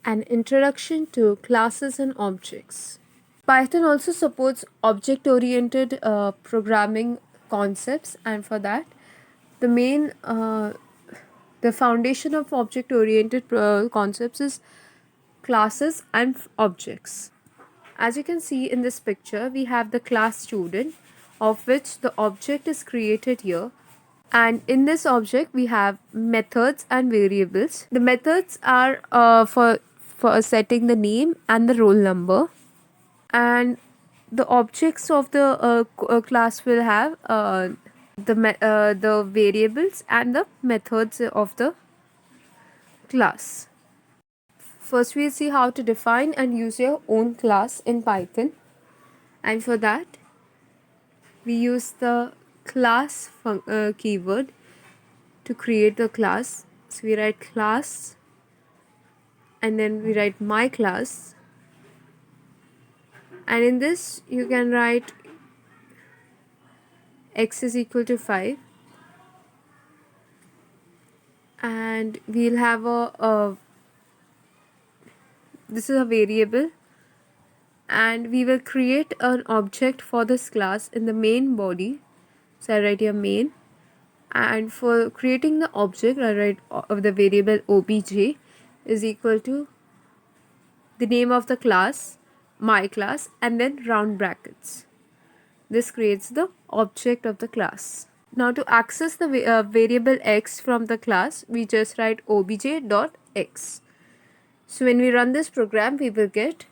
An introduction to classes and objects. Python also supports object-oriented programming concepts, and for that, the main the foundation of object-oriented concepts is classes and objects. As you can see in this picture, we have the class student, of which the object is created here. And in this object, we have methods and variables. The methods are for setting the name and the roll number. And the objects of the class will have the variables and the methods of the class. First, we'll see how to define and use your own class in Python. And for that, we use the class keyword to create the class. So we write class and then we write my class. And in this, you can write x is equal to 5. And we'll have this is a variable, and we will create an object for this class in the main body. So I write here main, and for creating the object I write the variable obj is equal to the name of the class, my class, and then round brackets. This creates the object of the class. Now to access the variable x from the class, we just write obj.x. So when we run this program, we will get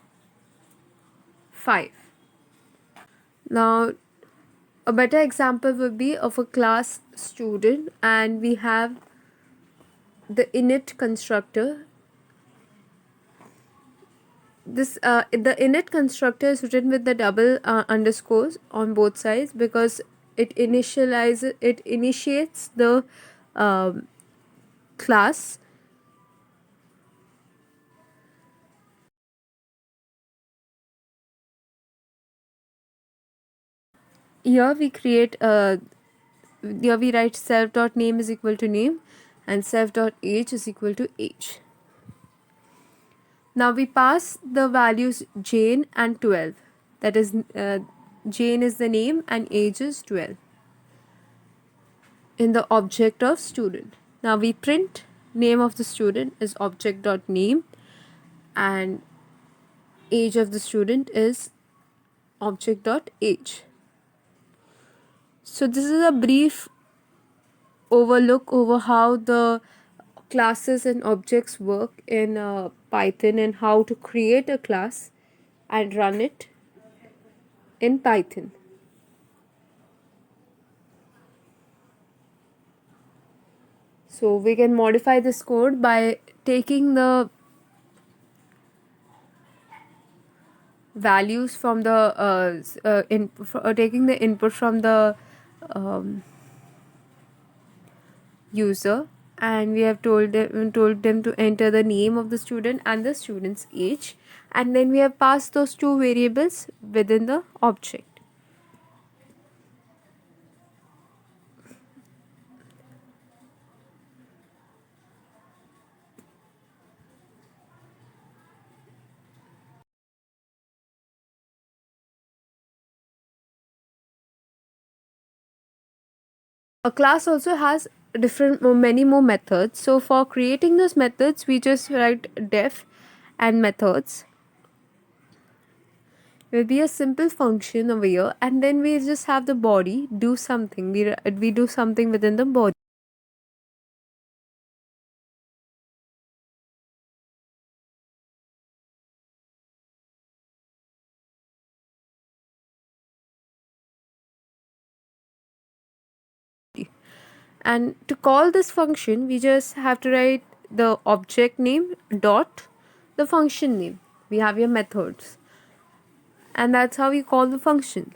5. Now a better example would be of a class student, and we have the init constructor. This the init constructor is written with the double underscores on both sides because it initiates the class. Here we create here we write self.name is equal to name and self.age is equal to age. Now we pass the values Jane and 12. That is Jane is the name and age is 12 in the object of student. Now we print name of the student is object.name and age of the student is object.age. So this is a brief overlook over how the classes and objects work in Python and how to create a class and run it in Python. So we can modify this code by taking the values from the taking the input from the user, and we have told them to enter the name of the student and the student's age, and then we have passed those two variables within the object. A class also has many more methods. So for creating those methods, we just write def and methods. It will be a simple function over here, and then we just have the body do something. We do something within the body. And to call this function, we just have to write the object name dot the function name. We have your methods, and that's how we call the function.